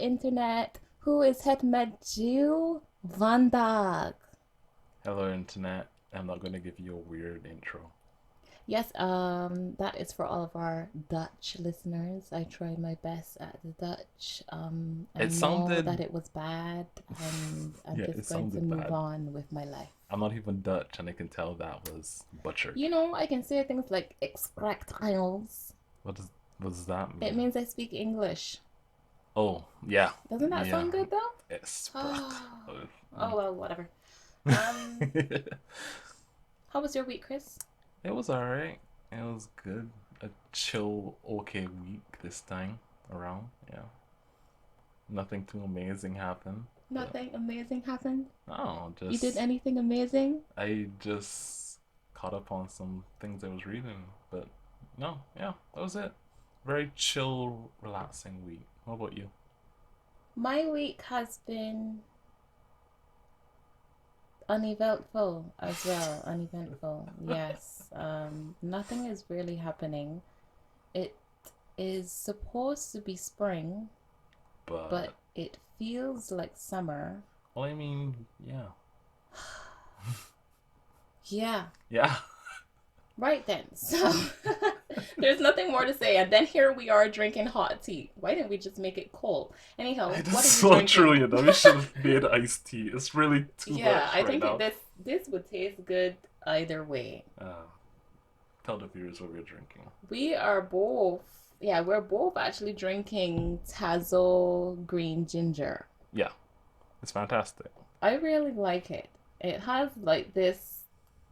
internet. Hoe is het met you vandaag? Hello, Internet. I'm not going to give you a weird intro. Yes, that is for all of our Dutch listeners. I tried my best at the Dutch. I It know that sounded, it was bad, and I'm yeah, just it going to sounded move bad. on with my life. I'm not even Dutch, and I can tell that was butchered. I can say things like extractiles. What does what does that It mean? means I speak English. Oh, yeah, Doesn't that yeah. sound good though? Extract. Oh, well, whatever. Um, It how was your week, Chris? was alright. It was good. A chill, okay week this time around. Yeah, nothing too amazing happened, but Nothing amazing happened. oh, You did just anything amazing? I just caught up on some things I was reading, but no, yeah, that was it. Very chill, relaxing week. How about you? My week has been uneventful as well. Uneventful, yes. Nothing is really happening. It is supposed to be spring, but But it feels like summer. well, I mean, yeah, Yeah, yeah. right then. So there's nothing more to say. And then here we are drinking hot tea. Why didn't we just make it cold? Anyhow, It is what are you so true. drinking? You know, we should have made iced tea. It's really too Yeah, much I right think now. this would taste good either way. Uh, Tell the viewers what we're drinking. We are both, yeah, we're both actually drinking Tazo green ginger. Yeah, it's fantastic. I really like it. It has like this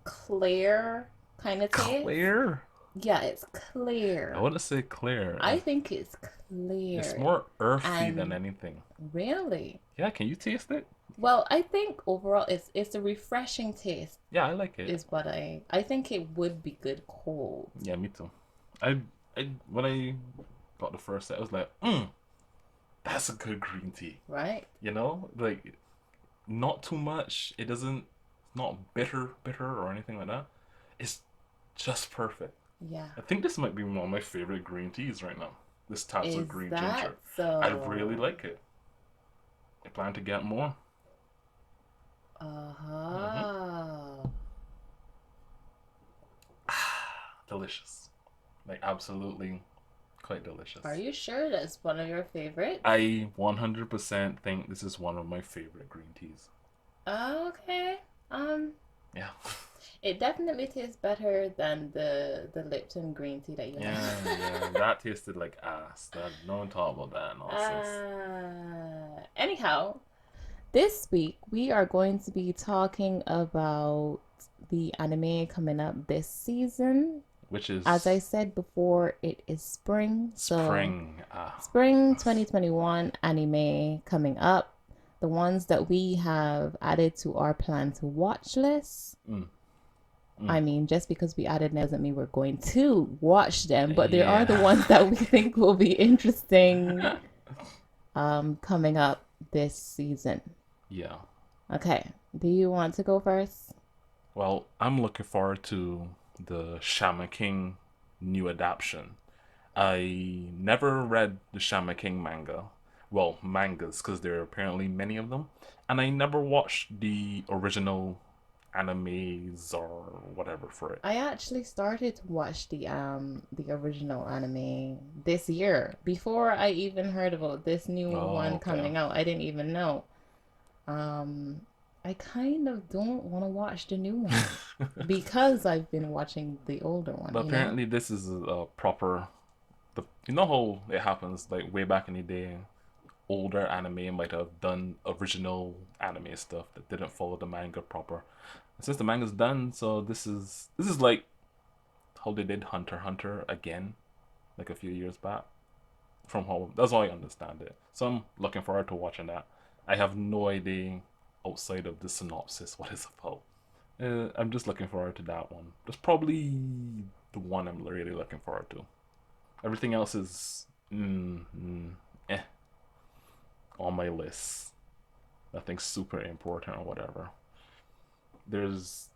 clear kind of taste. Clear? Yeah, it's I clear. wouldn't say clear. I think it's It's clear. more earthy than And anything. really, Yeah, can you taste it? well, I think overall it's a refreshing taste Yeah, I like it. is what I think it would be good cold, Yeah, me too. I, I when I got the first set, I was like, that's a good green tea. right? You know, like not too much. It doesn't, it's not bitter or anything like that. It's just perfect. Yeah. I think this might be one of my favorite green teas right now. This Tatsu Is green that ginger. I really so? like it. I plan to get more. Hmm. Uh-huh. Delicious. Like absolutely quite Are delicious. you sure that's one of your favorites? I 100% think this is one of my favorite green teas. Okay. Um, Yeah. it definitely tastes better than the Lipton green tea that you Yeah, yeah. have. That tasted like ass. That no one talk about that nonsense. Anyhow, this week we are going to be talking about the anime coming up this season. Which As I is said before, it is spring, so spring. Ah. spring 2021 anime coming up. The ones that we have added to our plan to watch list. Mm, I mm. mean, just because we added them doesn't mean we're going to watch them, but there are the Yeah. ones that we think will be interesting coming up this season. Yeah. Okay, do you want to go first? Well, I'm looking forward to the Shaman King new adaptation. I never read the Shaman King manga. Well, mangas, because there are apparently many of them. And I never watched the original animes or whatever for it. I actually started to watch the original anime this year before I even heard about this new Oh, one okay. coming out. I didn't even know. Um, I kind of don't want to watch the new one because I've been watching the older one, But you know? apparently, this is a proper. You know how it happens, like way back in the day, older anime might have done original anime stuff that didn't follow the manga proper. And since the manga's done, so this is like how they did Hunter x Hunter again, like a few years back. From how that's how I understand it. So I'm looking forward to watching that. I have no idea outside of the synopsis what it's about. I'm just looking forward to that one. That's probably the one I'm really looking forward to. Everything else is eh on my list. Nothing super important or whatever. There's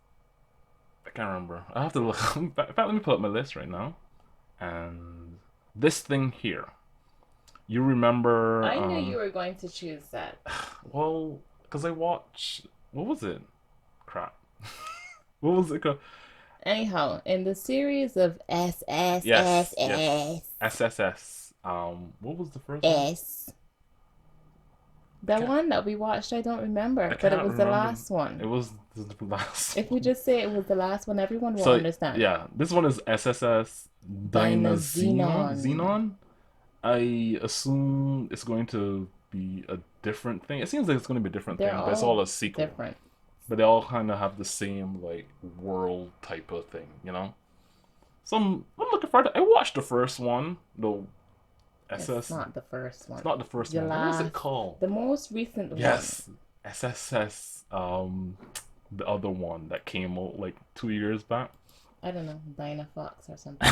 I can't remember. I have to look. In fact, let me pull up my list right now. And this thing here, You remember, I knew you were going to choose that. well, because I watched, what was it? Crap. What was it called? Anyhow, in the series of S S S Yes, yes. S SSS. What was the first one? S, I the can't, one that we watched, I don't I remember, but it can't was the remember. last one. It was the last If we one. just say it was the last one, everyone will So, understand. yeah, this one is SSS Dynazenon. Xenon. I assume it's going to be a different thing. It seems like it's going to be a different They're thing, but it's all all a sequel. different. But they all kind of have the same like world type of thing, you know. So I'm looking forward to. I watched the first one, the It's SS. not the first It's one. not the first The one. What was it last, called? the most recent one. Yes, SSS. The other one that came out like 2 years back. I don't know, Dynafox or something.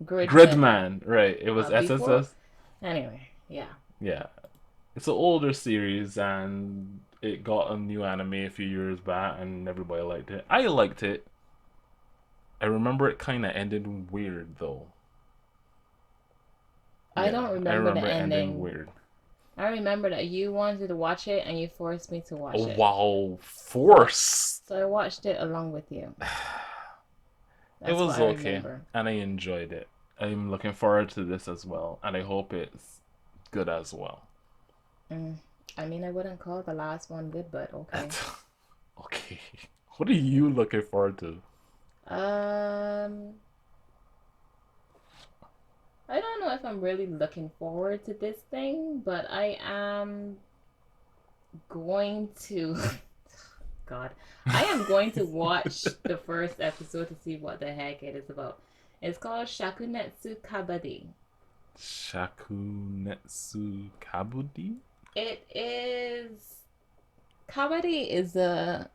Gridman. Gridman, right? It was Before, SSS. anyway, yeah. Yeah, it's an older series and it got a new anime a few years back and everybody liked it. I liked it. I remember it kind of ended weird though. I Yeah, don't I remember the remember it ending ending. weird. I remember that you wanted to watch it and you forced me to Oh watch it. wow, Force. So I watched it along with you. It That's what was I okay remember. and I enjoyed it. I'm looking forward to this as well and I hope it's good as well. Mm. I mean, I wouldn't call the last one good, but okay. Okay. What are you looking forward to? Um, I don't know if I'm really looking forward to this thing, but I am going to. God, I am going to watch the first episode to see what the heck it is about. It's called Shakunetsu Kabaddi. Shakunetsu Kabudi? It is Kabaddi is a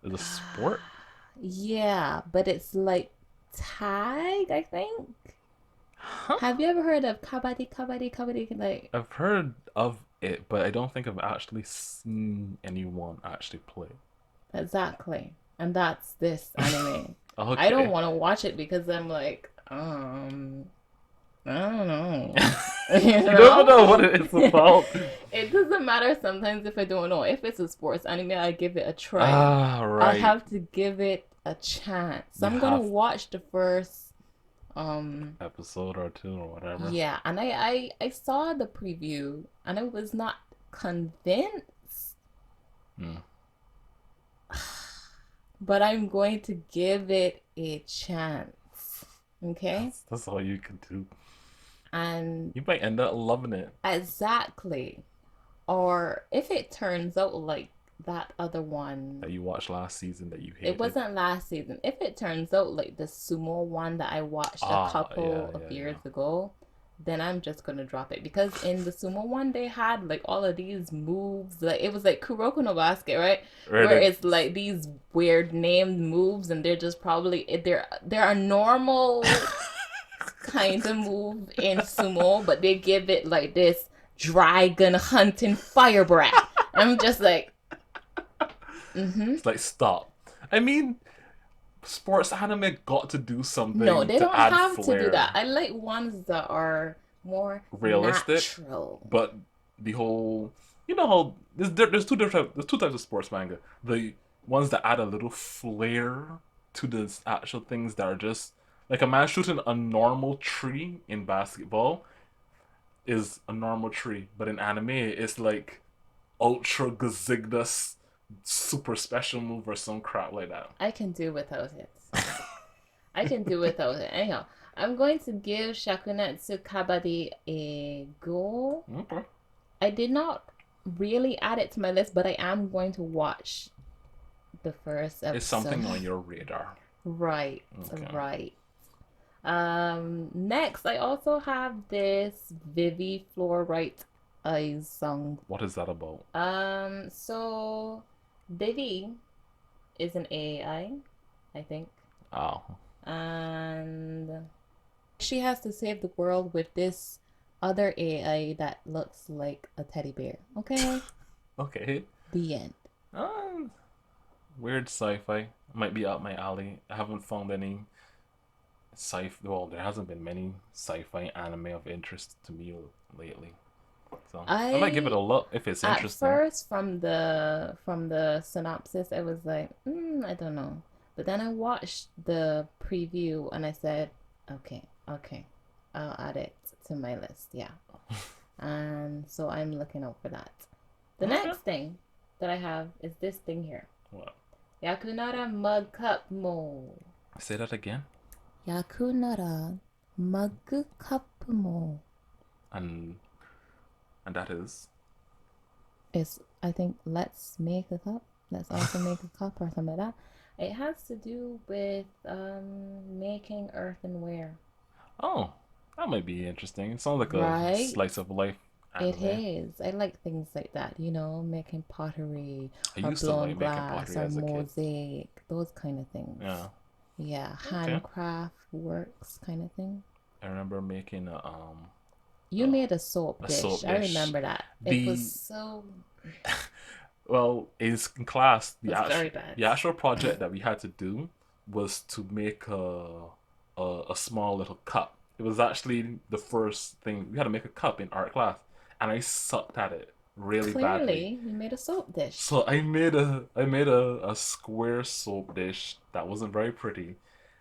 Is a sport? yeah, but it's like tag, I think. Huh? Have you ever heard of Kabaddi, Kabaddi, Kabaddi? Like I've heard of it, but I don't think I've actually seen anyone actually play. exactly, and that's this anime. I don't Okay. want to watch it because I'm like, I don't know. You You don't know what know? it is about. It doesn't matter sometimes if I don't know. If it's a sports anime, I give it a try. Ah, I right. have to give it a chance. So You I'm gonna have watch the first episode or two or whatever. yeah, and I saw the preview and I was not convinced, Hmm. but I'm going to give it a chance. Okay? That's all you can do. And You might end up loving it. exactly. Or if it turns out like that other That one, you watched last season that you it hated. wasn't last season. If it turns out like the sumo one that I watched a Ah, yeah, couple of yeah, years yeah. ago, then I'm just gonna drop it because in the sumo one they had like all of these moves, like it was like Kuroko no Basket, right? Right, Where like, it's like these weird named moves and they're just probably they're a normal kind of move in sumo, but they give it like this dragon hunting fire breath. I'm just like, mm-hmm. it's like stop. I mean, sports anime got to do No, something they to don't add have to do that. flair, I like ones that are more realistic, natural. but the whole, you know how there's two types of sports manga. The ones that add a little flair to the actual things that are just like a man shooting a normal tree in basketball is a normal tree, but in anime it's like ultra gazigness super special move or some crap like that. I can do without it. I can do without it. Anyhow, I'm going to give Shakunetsu Kabaddi a go. Okay. I did not really add it to my list, but I am going to watch the first It's episode. something on your radar. Right, Okay. right. Next, I also have this Vivi Fluorite Eyes song. What is that about? So Vivi is an I think, Oh. and she has to save the world with this other AI that looks like a teddy bear. Okay, Okay. the end. Weird sci-fi. Might be up my alley. I haven't found any Well, there hasn't been many sci-fi anime of interest to me lately. So I might give it a I look if it's at interesting. first from the synopsis, I was like, I don't know. But then I watched the preview and I said, okay, okay, I'll add it to my list. Yeah. And so I'm looking out for that. The Okay. next thing that I have is this thing here. What? Yakunara Mug Cup Mo. Say that again. Yakunara Mug Cup Mo. And that is. Is I think let's make a cup. Let's also make a cup or something like that. It has to do with making earthenware. Oh, that might be interesting. It sounds like a Right? slice of life It anime. is. I like things like that, making pottery I or used to blown like making glass pottery or as a kid. mosaic, those kind of things. Yeah. Yeah, Okay. handcraft works kind of thing. I remember making You made a soap a dish. soap I dish. remember that. It was The so, well, is in class it was very bad. the actual project that we had to do was to make a small little cup. It was actually the first thing we had to make a cup in art class, and I sucked at it really badly. Clearly, you made a soap dish. So I made a square soap dish that wasn't very pretty,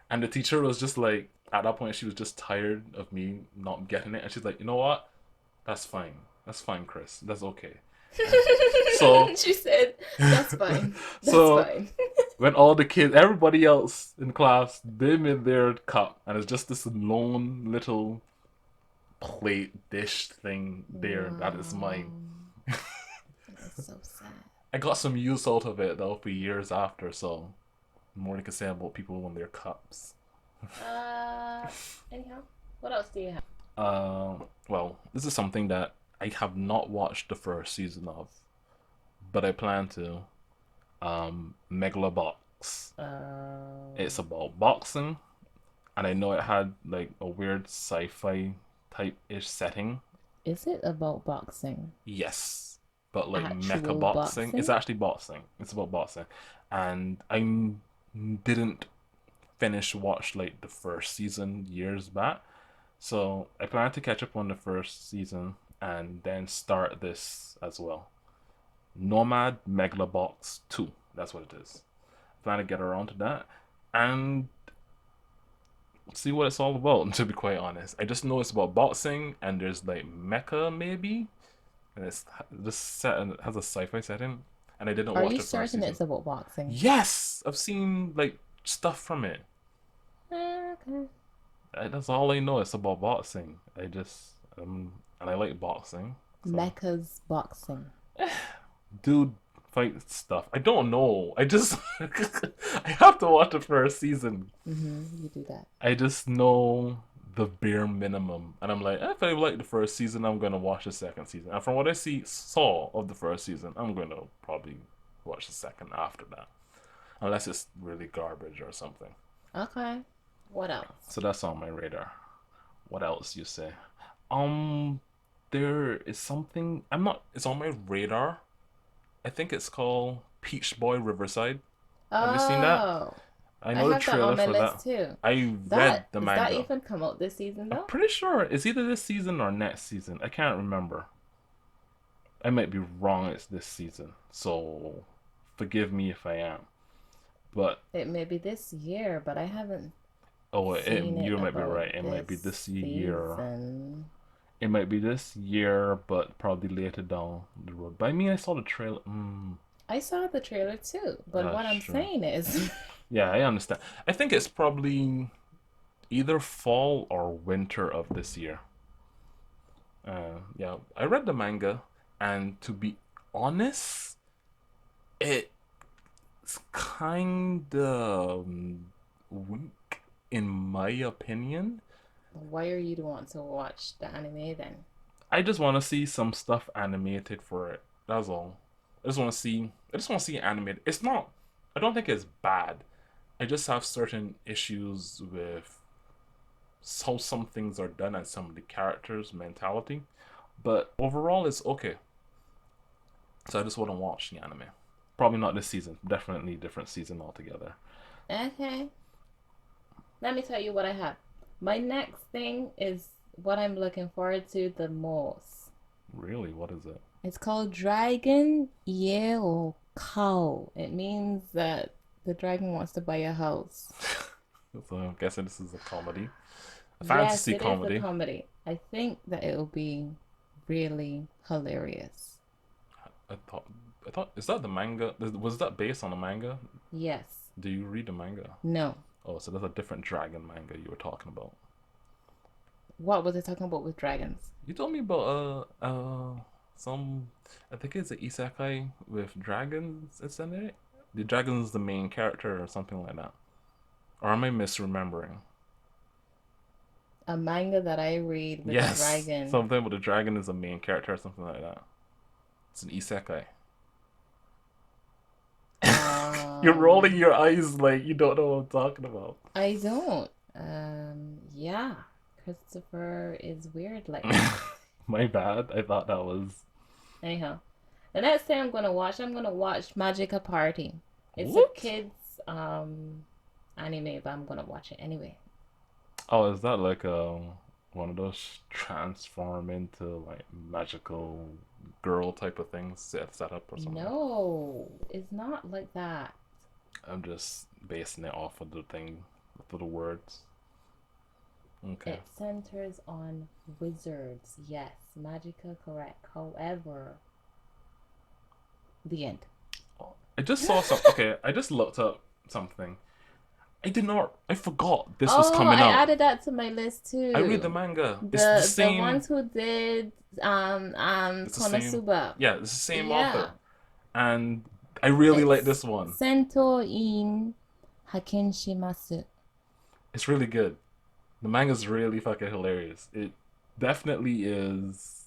and the teacher was just like at that point she was just tired of me not getting it, and she's like, you know what? That's fine, Chris. That's okay. And so She said, "That's fine. That's so fine." when all the kids, everybody else in class, they made their cup, and it's just this lone little plate dish thing there that is Wow, mine. that's so sad. I got some use out of it though for years after, so more you can say about people and their cups. Uh, anyhow, what else do you have? Well, this is something that I have not watched the first season of, but I plan to. Megalobox. It's Um, about boxing, and I know it had like a weird sci-fi type ish setting. is it about boxing? Yes, but like mecha Actual boxing. It's boxing? actually boxing. It's about boxing, and I didn't finish watch like the first season years back, so I plan to catch up on the first season and then start this as well. Nomad Megalobox 2. That's what it is. Plan to get around to that and see what it's all about, to be quite honest. I just know it's about boxing and there's like mecha maybe. And it's just set and it has a sci-fi setting. And I didn't Are watch you the first certain season. it's about boxing? Yes! I've seen like stuff from it. Okay. That's all I know. It's about boxing. And I like boxing. So Mecca's boxing. dude fight stuff. I don't know. I just I have to watch the first season. You do that. I just know the bare minimum, and I'm like, if I like the first season, I'm gonna watch the second season. And from what I saw of the first season, I'm gonna probably watch the second after that, unless it's really garbage or something. Okay. What else? So that's on my radar. What else you say? Um, there is something I'm not. It's on my radar. I think it's called Peach Boy Riverside. Have you seen that? Oh, I I know the have that on trailer my for that. list too. I read That the does that manga. even come out this season I'm though? pretty sure it's either this season or next season. I can't remember. I might be wrong. It's this season, so forgive me if I am. But It may be this year, but I haven't seen it you might be about right. It might be this this year. season. It might be this year, but probably later down the road. But I mean, I saw the trailer. I saw the trailer too, but what That's I'm true. saying is, Yeah, I understand. I think it's probably either fall or winter of this year. Yeah, I read the manga, and to be honest, it's kind of weak in my opinion. why are you the one to watch the anime then? I just want to see some stuff animated for it. That's all. I just want to see. I just want to see it animated. It's not. I don't think it's bad. I just have certain issues with how some things are done and some of the characters' mentality. But overall, it's okay. So I just want to watch the anime. Probably not this season. Definitely different season altogether. Okay. let me tell you what I have. My next thing is what I'm looking forward to the most. Really? What is it? It's called Dragon Yeo Cow. It means that the dragon wants to buy a house. So I'm guessing this is a comedy. A Yes, fantasy it is a comedy. comedy. I think that it will be really hilarious. I thought is that the manga? Was that based on a manga? Yes. Do you read the manga? No. Oh, so that's a different dragon manga you were talking about. What was I talking about with dragons? You told me about some, I think it's an isekai with dragons, isn't it? The dragon's the main character or something like that. Or am I misremembering? A manga that I read with a Yes, dragon. something with the dragon is the main character or something like that. It's an isekai. You're rolling Um, your eyes like you don't know what I'm talking about. I don't. Yeah. Christopher is weird like that. My bad. I thought that was Anyhow, the next thing I'm gonna watch Magica Party. It's a what? kids anime, but I'm gonna watch it anyway. Oh, is that like one of those transform into like magical girl type of things set up or something? No, it's not like that. I'm just basing it off of the thing, of the words. Okay. It centers on wizards. Yes, Magica correct. However, the end. I just saw some. Okay, I just looked up something. I did not. I forgot this was Oh, coming I out. added that to my list I read the too. manga. It's the The same. ones who did It's the same. Konosuba. Yeah, it's the same author, Yeah. and I really like It's this one. Sento in Hakenshimasu. It's really good. The manga's really fucking hilarious. It definitely is.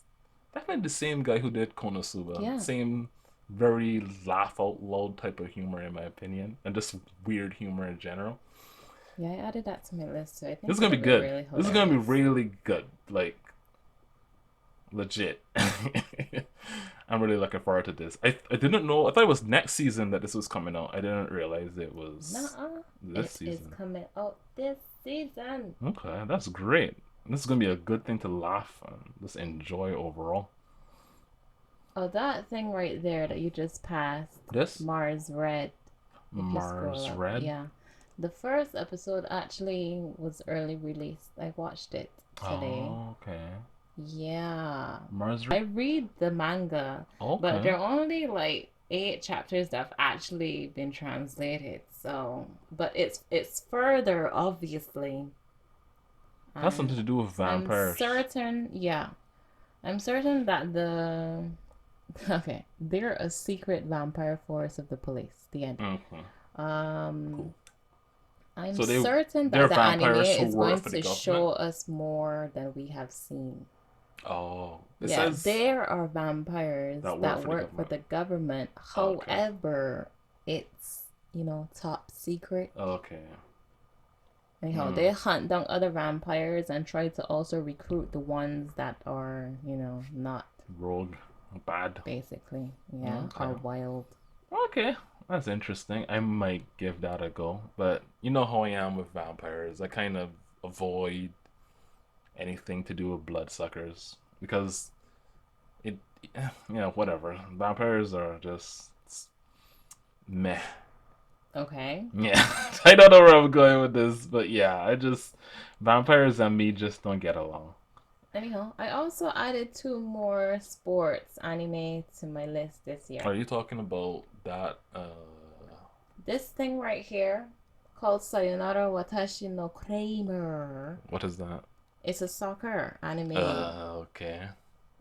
Definitely the same guy who did Konosuba. Yeah. Same very laugh out loud type of humor in my opinion, and just weird humor in general. Yeah, I added that to my list too. I This think is gonna it'll be be good. really This is gonna be hilarious. really good. Like legit. I'm really looking forward to this. I didn't know. I thought it was next season that this was coming out. I didn't realize it was Nuh-uh. this It is season. coming out this season. Okay, that's great. This is gonna be a good thing to laugh and just enjoy overall. Oh, that thing right there that you just passed, This Mars Red. If you scroll Mars up, Red. yeah. The first episode actually was early released. I watched it today. Oh, okay. Yeah. Mars I Red. read the manga, but Okay. there are only like 8 chapters that have actually been translated. So, but it's further, obviously. Has something And to do with I'm vampires. certain, yeah, I'm certain that okay, they're a secret vampire force of the police. The end. Mm-hmm. Um, Cool. I'm So certain they're that the anime vampires who is work going for the to government. show us more than we have seen. Oh, it Yeah, says there are vampires that work that for the work for government. the government. Okay. However, it's, top secret. Okay. Anyhow, Hmm. they hunt down other vampires and try to also recruit the ones that are, not Rogue. Bad. basically, yeah, Okay. are wild. Okay. That's interesting. I might give that a go. But you know how I am with vampires. I kind of avoid anything to do with bloodsuckers because it, whatever. Vampires are just meh. Okay. Yeah, I don't know where I'm going with this, but yeah, vampires and me just don't get along. Anyhow, I also added 2 more sports anime to my list this year. Are you talking about that? This thing right here called Sayonara Watashi no Kramer. What is that? It's a soccer anime. Okay.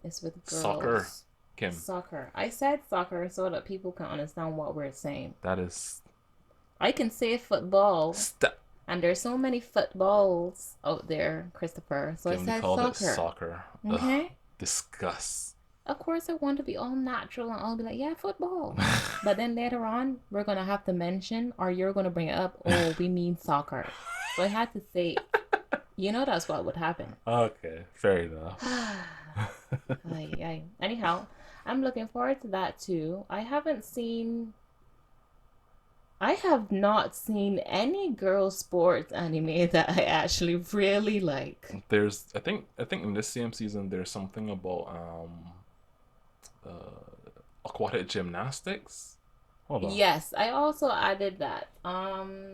It's with Soccer, girls. Kim. Soccer. I said soccer so that people can understand what we're saying. That is I can say football, st- and there's so many footballs out there, Christopher. So I Kim. They said called it soccer. soccer. Ugh, Okay? disgust. Of course, I want to be all natural and I'll be like, yeah, football. But then later on, we're going to have to mention, or you're going to bring it up, oh, we mean soccer. So I had to say, that's what would happen. Okay, fair enough. Anyhow, I'm looking forward to that too. I haven't seen I have not seen any girl sports anime that I actually really like. There's I think in this same season there's something about aquatic gymnastics. Hold on. Yes, I also added that.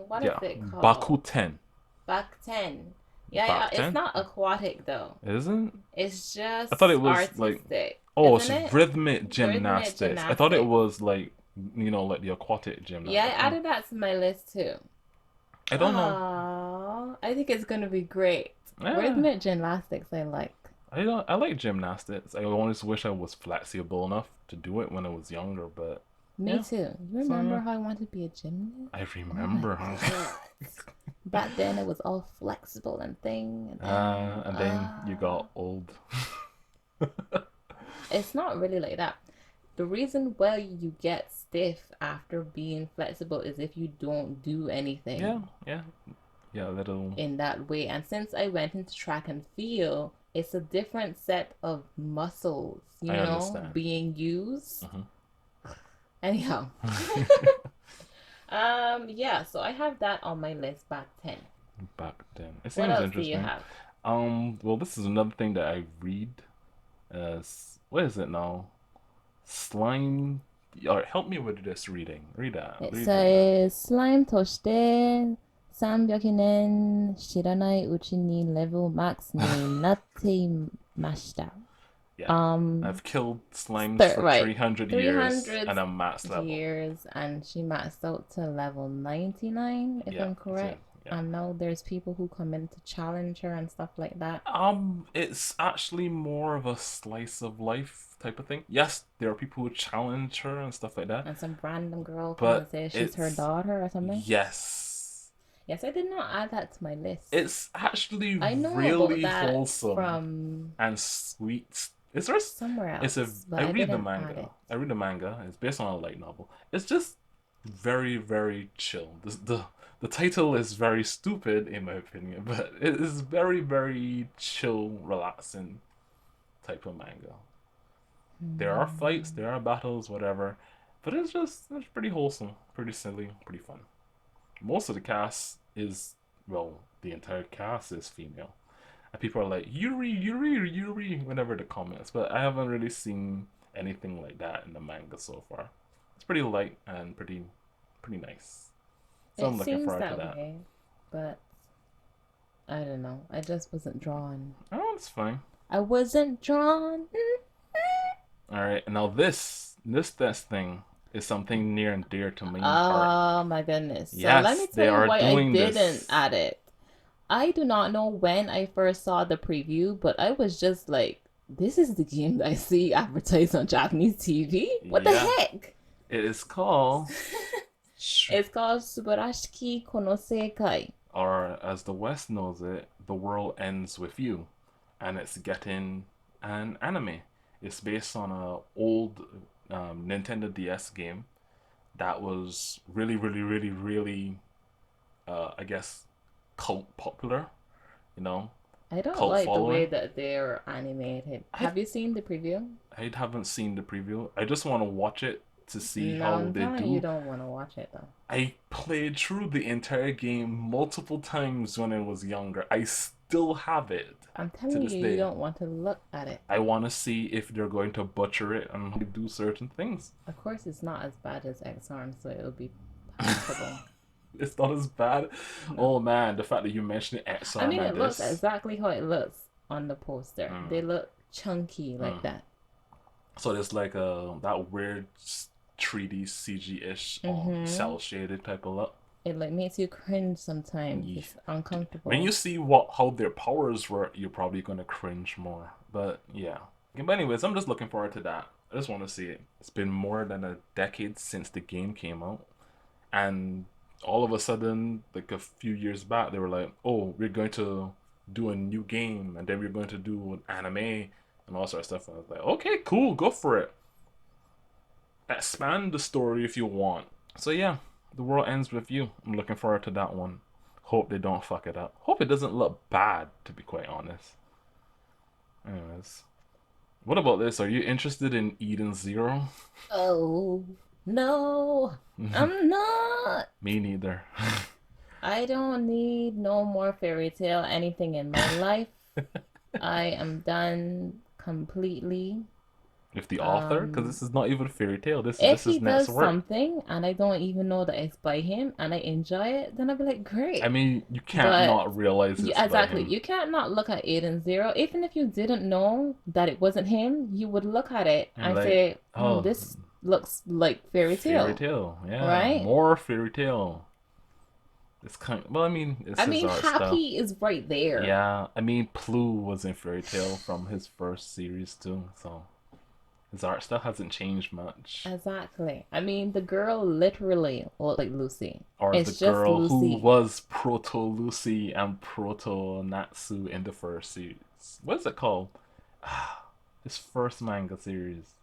What is Yeah, it called? Bakuten. Back 10. Yeah, it's Bakuten? not aquatic though. Isn't? It's I thought it just was like, artistic, oh, isn't it's it? rhythmic Rhythmic gymnastics. I thought it gymnastics. was like, like the aquatic Yeah, gymnastics. I added that to my list too. I don't know. Oh, I think it's gonna be great. Yeah, Rhythmic gymnastics, I like. I don't. I like gymnastics. I always wish I was flexible enough to do it when I was younger, but Me yeah. too. You So remember yeah, how I wanted to be a gymnast? I Oh my remember. god. Back then it was all flexible and thing, and then And then you got old. it's not really like that. The reason why you get stiff after being flexible is if you don't do Yeah, anything yeah, yeah. A little. in that way. And since I went into track and field, it's a different set of muscles, I understand. being used. Hmm. Anyhow. Yeah, so I have that on my list back 10. Back then, it What seems else do you interesting. have? Well, this is another thing that I read. What is it now? Slime. Or help me with this reading. Read that. It Read that. says slime として300年知らないうちにレベルマックスになっていました。Yeah. Um, I've killed slimes for right, 300 years 300 and I'm max level. years, and she maxed out to level 99, if Yeah. I'm So, correct. yeah. I know there's people who come in to challenge her and stuff like that. It's actually more of a slice of life type of thing. Yes, there are people who challenge her and stuff like that, And some random girl come and but say she's her it's daughter or something. yes, Yes, I did not add that to my list. it's actually I know about really that wholesome from and sweet. Is there? somewhere It's a. else, but I I read the didn't add manga. it. I read the manga. It's based on a light novel. It's just very, very chill. The title is very stupid in my opinion, but it is very, very chill, relaxing type of manga. There are fights, Hmm. there are battles, whatever, but it's pretty wholesome, pretty silly, pretty fun. Most of the cast is, well, the entire cast is female, and people are like Yuri, Yuri, Yuri whenever the comments, but I haven't really seen anything like that in the manga so far. It's pretty light and pretty nice. So It I'm looking seems forward to that that. way, but I don't know. I just wasn't drawn. Oh, it's fine. I wasn't drawn. All right, now this thing is something near and dear to my heart. Oh my goodness. So let Yes, me they tell you are why I doing didn't this. add it. I do not know when I first saw the preview, but I was just like, this is the game that I see advertised on Japanese TV? What the Yeah, heck? it is called, It's called Subarashiki Kono Seikai. or as the West knows it, The World Ends With You, and it's getting an anime. It's based on a old Nintendo DS game that was really, really, really, really, I guess, cult popular. You know, I don't cult like the way following. that they're animated. I Have you seen the preview? I haven't seen the preview. I just want to watch it to see No, how I'm they telling you, you do. don't want to watch it though. I played through the entire game multiple times when I was younger. I still have it I'm to telling this you, you day. don't want to look at it. I want to see if they're going to butcher it and do certain things. Of course, it's not as bad as X Arm, so it'll be passable. It's not as bad. No. Oh man, the fact that you mentioned I XR mean, man it looks this. exactly how it looks on the poster. Mm, They look chunky like mm. that. So there's like that weird 3D CG-ish Mm-hmm. cell shaded type of look. It like makes you cringe sometimes. Yeah. It's When you uncomfortable. see how their powers work, you're probably gonna cringe more. But yeah. But anyways, I'm just looking forward to that. I just want to see it. It's been more than a decade since the game came out, and all of a sudden, like a few years back, they were like, "Oh, we're going to do a new game, and then we're going to do an anime and all sort of stuff." And I was like, "Okay, cool, go for it. Expand the story if you want." So yeah, the world ends with you. I'm looking forward to that one. Hope they don't fuck it up. Hope it doesn't look bad, to be quite honest. Anyways, what about this? Are you interested in Eden Zero? Oh. No, I'm not. Me neither. I don't need no more fairy tale anything in my life. I am done completely. If the author, because Um, this is not even a fairy tale. This is if this he is next does work. something and I don't even know that it's by him and I enjoy it, then I'll be like, I great. mean, you can't But not realize you, it's by exactly, him. you can't not look at Aiden Zero. Even if you didn't know that it wasn't him, you would look at it And and like, say, "Oh, oh, this looks like fairy fairy tale, tale. Yeah, right?" more fairy tale. It's kind. Well, I mean, it's I his mean, art stuff. Happy is right there. Yeah, I mean, Plu was in fairy tale from his first series too, so his art stuff hasn't changed much. Exactly. I mean, the girl literally looked like Lucy. Or the It's just girl who Lucy. was Proto Lucy and Proto Natsu in the first series. What is it called? His first manga series.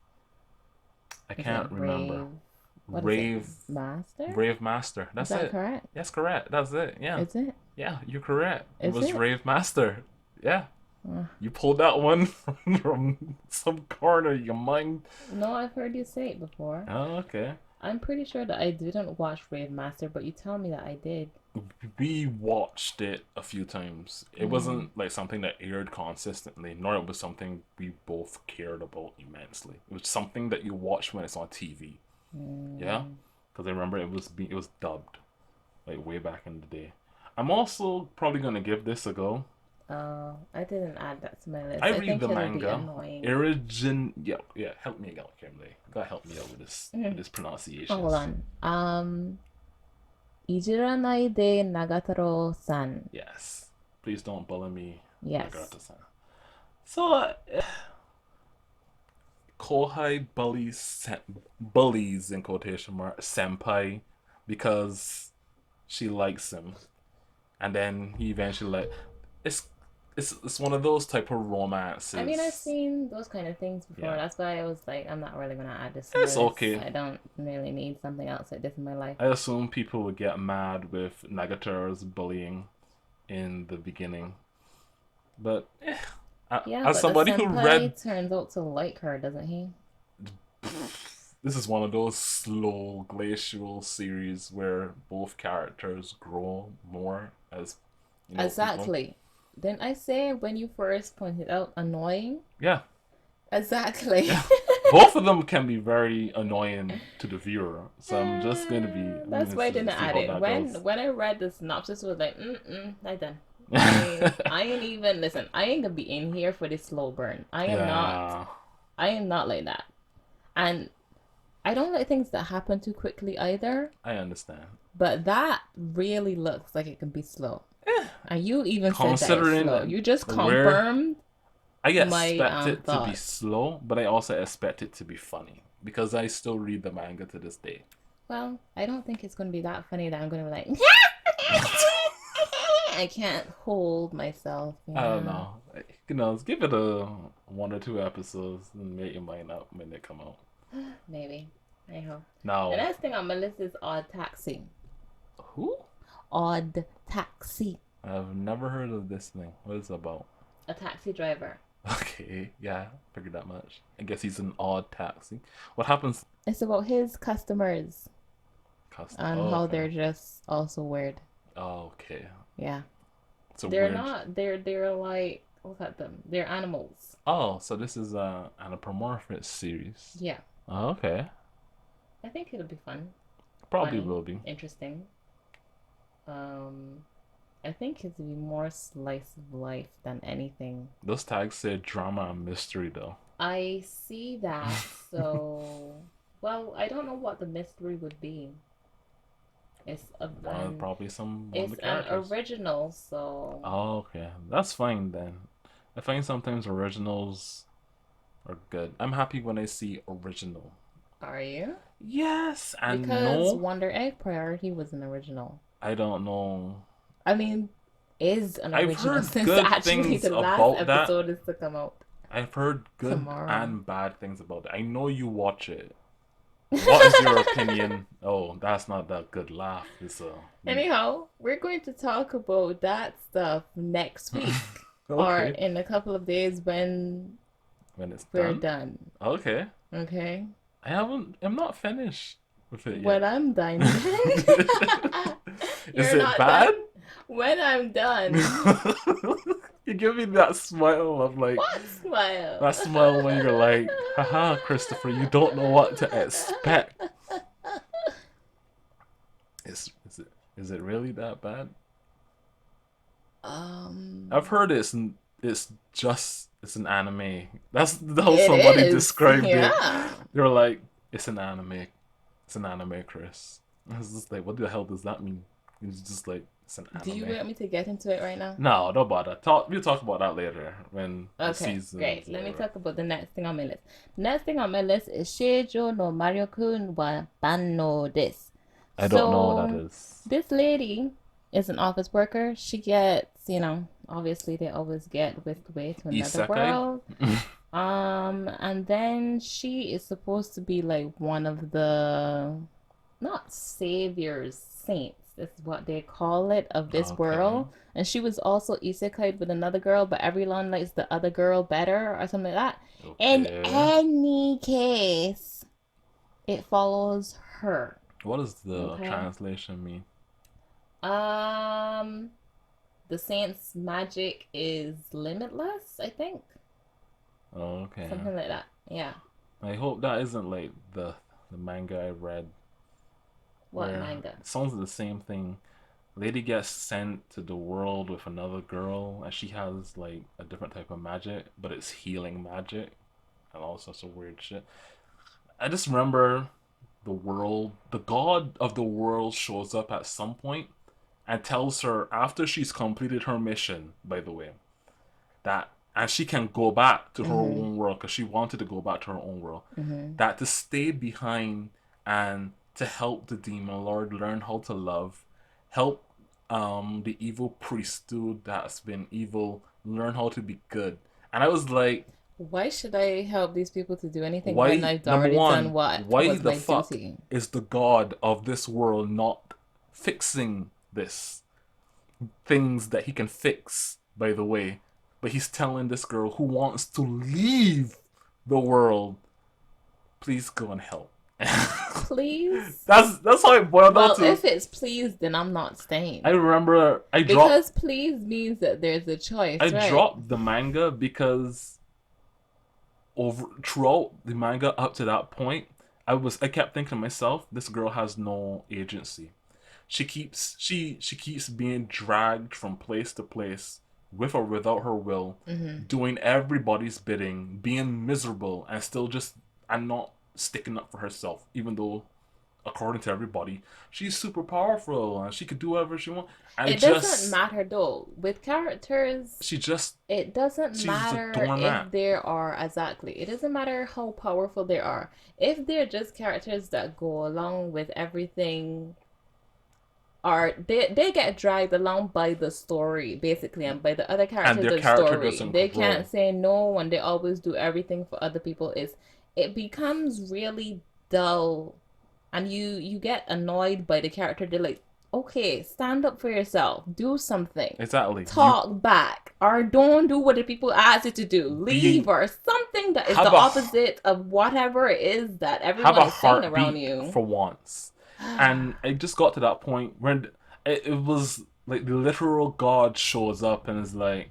I Is can't it remember. Brave? What is it? Rave Master? Rave Master. Is That's that it. correct? That's correct. That's it. Yeah. Is it? Yeah, you're correct. It Is was it? Rave Master. Yeah. Uh, You pulled that one from some corner of your mind. no, I've heard you say it before. Oh, okay. I'm pretty sure that I didn't watch Brave Master, but you tell me that I did. We watched it a few times. It Mm, wasn't like something that aired consistently, nor it was something we both cared about immensely. It was something that you watch when it's on TV. Yeah, mm. because I remember it was dubbed like way back in the day. I'm also probably gonna give this a go. Oh, I didn't add that to my list. I I read think the it'll be manga. annoying. Yeah, help me out, Kimberly. Gotta help me out with Mm. this Oh, hold pronunciations. on. Ijiranai de Nagatoro-san. Yes. Please don't bully me, Yes. Nagarata-san. So, Kohai bullies in quotation mark senpai because she likes him, and then he eventually like it's it's one of those type of I mean, I've romances. seen those kind of things before. Yeah, That's why I was like, I'm not really gonna add this to my it's list. okay. I don't really need something else like this in my life. I assume people would get mad with Nagatoro's bullying in the beginning, but Yeah, as but the somebody who read, senpai turns out to like her, doesn't he? this is one of those slow glacial series where both characters grow more as people. Exactly. Didn't I say when you first pointed out annoying? Yeah, Exactly. yeah. Both of them can be very annoying to the viewer, so I'm That's gonna why I didn't see add how it. that goes. When I read the synopsis, it was like, I done. I ain't even listen. I ain't gonna be in here for this slow burn. I am not. Yeah, I am not like that. And I don't like things that happen too quickly either. I understand. But that really looks like it can be slow. Eh, And you even said that it's slow. considering You just where confirmed I my expect it to be thoughts. slow, but I also expect it to be funny because I still read the manga to this day. Well, I don't think it's going to be that funny that I'm going to be like, I can't hold myself. I don't Yeah, know. Give it a one or two episodes and make your mind up when they come out. maybe. I hope. The Now, next thing on my list is Odd Taxi. who? Odd Taxi. I've never heard of this thing. What is it about? A taxi driver. Okay, yeah, figured that much. I guess he's an odd taxi. What happens? It's about his customers and Oh, how okay. they're just also weird. Oh, okay. Yeah. It's a They're weird. not, they're like, look at them. They're animals. Oh, so this is an anthropomorphic series. Yeah. Oh, okay. I think it'll be fun, Probably funny, will be. interesting. Um, I think it'll be more slice of life than anything. Those tags say drama and mystery though. I see that, so well, I don't know what the mystery would be. It's a, an Probably one of it's the an characters. original, so Oh, okay. That's fine then. I find sometimes originals are good. I'm happy when I see original. are you? Yes and Because no. Wonder Egg Priority was an original. I don't know. I mean, is an I've original heard since good actually things the last about that. episode is to come out I've heard good tomorrow. and bad things about it. I know you watch it. What is your opinion? Oh, that's not that good laugh. It's Anyhow, we're going to talk about that stuff next week or okay. in a couple of days When it's we're done. done. Okay. Okay? I'm not finished. with it When yet. I'm done. Is You're it not bad? done. When I'm done. You give me that smile of like What smile? that smile when you're like, haha, Christopher, you don't know what to expect. Is it really that bad? I've Um, heard it's an anime. That's how it somebody is. described it. Yeah. They're like, it's an anime. It's an anime, Chris. I was just like, what the hell does that mean? It's just like it's an Do you anime. want me to get into it right now? No, don't bother. We'll talk about that later when the Okay, seasons great. Let me whatever. talk about the next thing on my list. Next thing on my list is Sheijo no Mario-kun wa Banno desu. I don't know what that So, is. this lady is an office worker. She gets, obviously they always get whisked away to another Isekai? world. And then she is supposed to be like one of the not saviors, saints. That's what they call it of this Okay. world. And she was also isekai with another girl, but everyone likes the other girl better or something like that. In Okay. any case, it follows her. What does the Okay. translation mean? Um, the saint's magic is limitless, I think. Okay. Something like that. Yeah. I hope that isn't like the manga I read What where manga? it sounds like the same thing. Lady gets sent to the world with another girl, and she has like a different type of magic, but it's healing magic and all sorts of weird shit. I just remember the god of the world shows up at some point and tells her after she's completed her mission, by the way, that and she can go back to her Mm-hmm. own world because she wanted to go back to her own world. Mm-hmm. That to stay behind and to help the demon lord learn how to love, help the evil priesthood that's been evil learn how to be good. And I was like, Why should I help these people to do anything when why I've number already done one, what why was the my fuck duty? is the god of this world not fixing this? Things that he can fix, by the way. But he's telling this girl who wants to leave the world, please go and help. Please? That's how it boiled down Well, to. if it's please, then I'm not I staying. remember Because please means that there's a I choice, right? dropped the manga because over throughout the manga up to that point, I kept thinking to myself, this girl has no agency. She keeps being dragged from place to place with or without her will, Mm-hmm. doing everybody's bidding, being miserable and not sticking up for herself, even though according to everybody, she's super powerful and she could do whatever she wants. I It doesn't just matter though. With characters, she just it doesn't she's just a matter doormat. if there are exactly. It doesn't matter how powerful they are. If they're just characters that go along with everything are they get dragged along by the story basically and by the other And characters their of the character story. doesn't They can't grow. say no and they always do everything for other people. It becomes really dull and you get annoyed by the character. They're like, okay, stand up for yourself, do something, Exactly. You talk back, or don't do what the people ask you to do, leave, being or something that is the have a opposite of whatever it is that have everyone a is saying around heartbeat you. for once. And it just got to that point where it was like the literal God shows up and is like,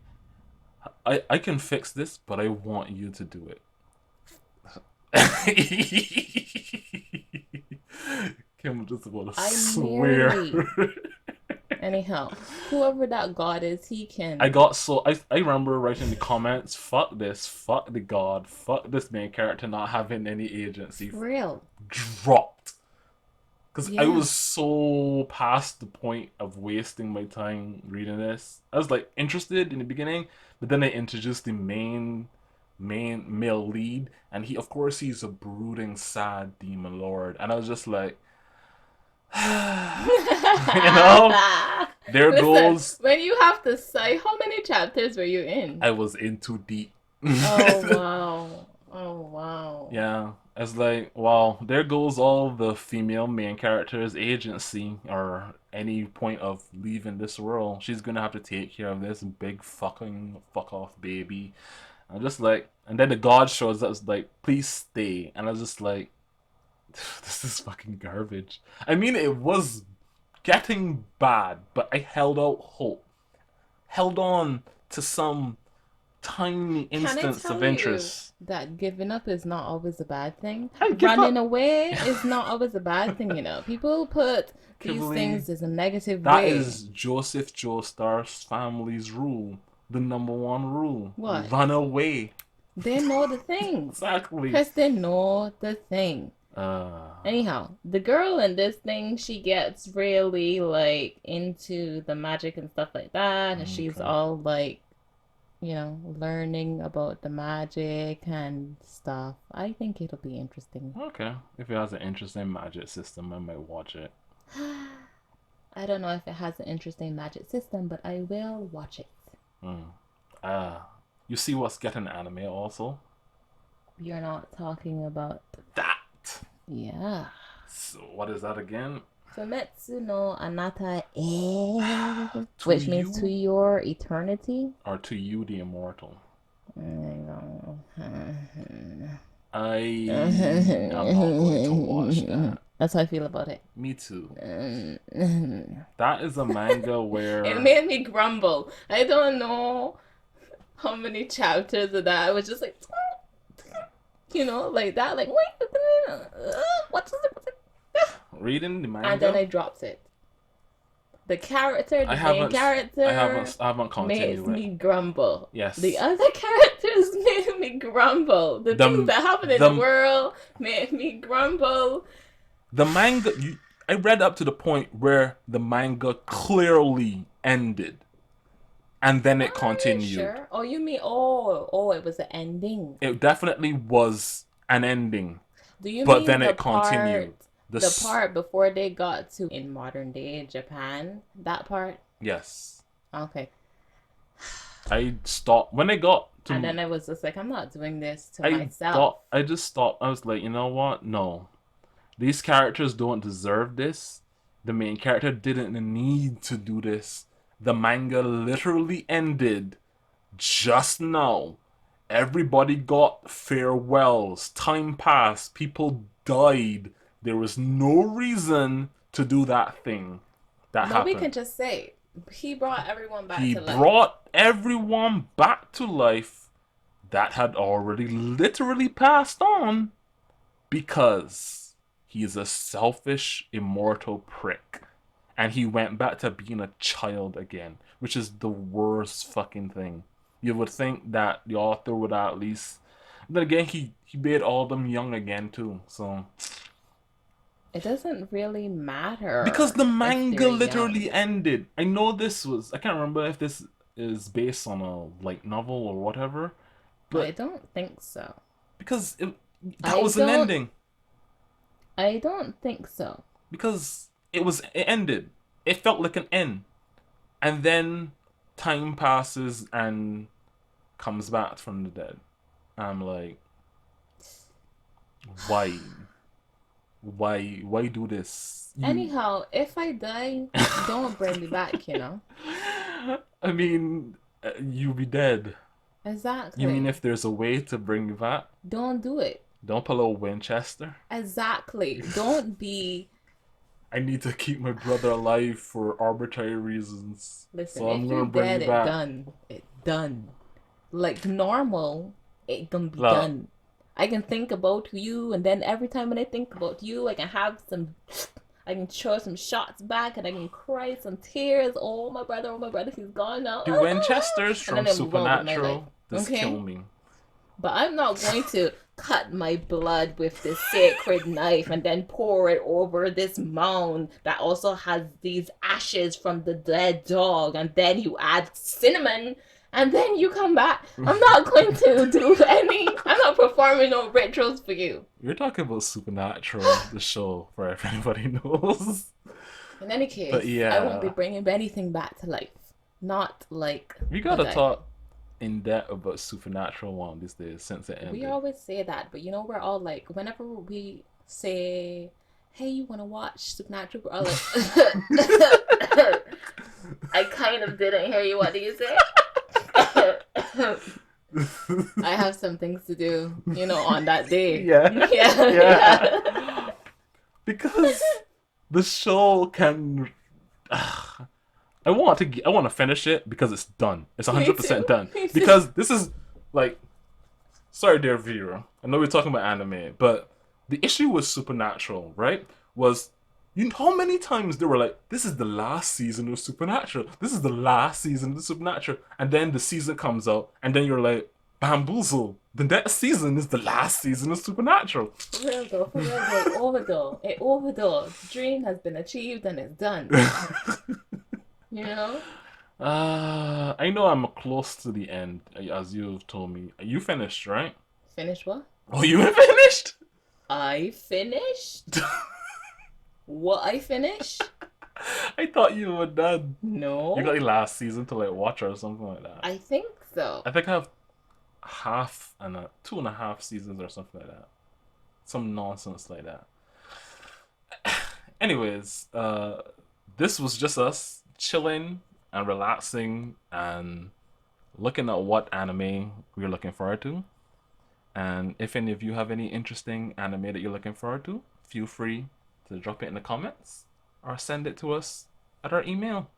I can fix this, but I want you to do it. Kim just about to I swear. nearly Anyhow, whoever that god is, he I can. got so I remember writing in the comments, fuck this, fuck the God, fuck this main character not having any agency. For real. Dropped. Because I Yeah. was so past the point of wasting my time reading this. I was like interested in the beginning, but then they introduced the main male lead, and he of course he's a brooding, sad demon lord, and I was just like, you know, there Listen, goes. when you have to say, how many chapters were you in? I was in too deep. Oh, wow. Oh, wow. Yeah, it's like, wow, there goes all the female main character's agency or any point of leaving this world. She's gonna have to take care of this big fucking fuck off baby. I'm just like, and then the god shows up, it's like, please stay, and I was just like, this is fucking garbage. I mean, it was getting bad, but I held out hope. Held on to some tiny Can I instance tell of you interest. that giving up is not always a bad thing? I give Running up. away is not always a bad thing, you know. People put these Kimberly, things as a negative that way. is Joseph Joestar's family's rule. The number one rule. What? Run away. They know the thing. Exactly. Because they know the thing. Uh, Anyhow, the girl in this thing, she gets really like into the magic and stuff like that. And she's Okay. all like, learning about the magic and stuff. I think it'll be interesting. Okay. If it has an interesting magic system, I might watch it. I don't know if it has an interesting magic system, but I will watch it. You see what's getting anime also? You're not talking about That. Yeah. So what is that again? Famitsu no Anata e, To which means you? to your eternity. Or to you, the immortal? I am not going to watch that. That's how I feel about it. Me too. That is a manga where It made me grumble. I don't know how many chapters of that. I was just like, like that. Like, wait, what's it? reading the manga. And then I dropped it. The main character, I haven't makes continued me it. grumble. Yes. The other characters made me grumble. The things that happen in the world made me grumble. The manga, I read up to the point where the manga clearly ended, and then it continued. Sure. Oh, you mean it was an ending. It definitely was an ending. Do you but mean then the it continued. The part before they got to in modern day Japan? That part? Yes. Okay. I stopped when I got to. And then I was just like, I'm not doing this to myself. I just stopped. I was like, you know what? No. These characters don't deserve this. The main character didn't need to do this. The manga literally ended just now. Everybody got farewells. Time passed. People died. There was no reason to do that thing that happened. We can just say he brought everyone back to life. He brought everyone back to life that had already literally passed on because he's a selfish, immortal prick. And he went back to being a child again, which is the worst fucking thing. You would think that the author would at least... Then again, he made all of them young again too, so... It doesn't really matter. Because the manga literally ended. I know this was... I can't remember if this is based on a light novel or whatever. But I don't think so. Because that was an ending. I don't think so. Because it ended. It felt like an end. And then time passes and comes back from the dead. I'm like, why? Why do this? Anyhow, if I die, don't bring me back, you know? I mean, you'll be dead. Exactly. You mean if there's a way to bring you back? Don't do it. Don't pull a Winchester? Exactly. Don't be... I need to keep my brother alive for arbitrary reasons. Listen, so I'm if gonna you're bring dead, you back. it's done. Like normal, it gonna be done. I can think about you, and then every time when I think about you, I can show some shots back, and I can cry some tears. Oh my brother, he's gone now. The Winchesters from Supernatural just kill me. But I'm not going to cut my blood with this sacred knife and then pour it over this mound that also has these ashes from the dead dog, and then you add cinnamon, and then you come back. I'm not going to do I'm not performing no rituals for you. You're talking about Supernatural, the show, for if anybody knows. In any case, but yeah, I won't be bringing anything back to life. Not like... We gotta talk in depth about Supernatural one these days since it ended. We always say that, but we're all like, whenever we say, hey, you want to watch Supernatural, we're all like, I kind of didn't hear you. What did you say? I have some things to do, on that day. Yeah. because the show can. I want to finish it because it's done. It's Me 100% too. done. Me too. Because this is like, sorry, dear viewer. I know we're talking about anime, but the issue with Supernatural, right, was you know how many times they were like, "This is the last season of Supernatural. This is the last season of Supernatural," and then the season comes out, and then you're like, "Bamboozle! The next season is the last season of Supernatural." For real though, it overdone. It overdone. The dream has been achieved and it's done. You know? I know I'm close to the end, as you've told me. You finished, right? Finish what? Oh, you finished? I finished? What I finish? I thought you were done. You got No. the last season to like watch or something like that. I think so. I think I have half and 2.5 seasons or something like that. Some nonsense like that. Anyways, this was just us chilling and relaxing and looking at what anime we're looking forward to. And if any of you have any interesting anime that you're looking forward to, feel free to drop it in the comments or send it to us at our email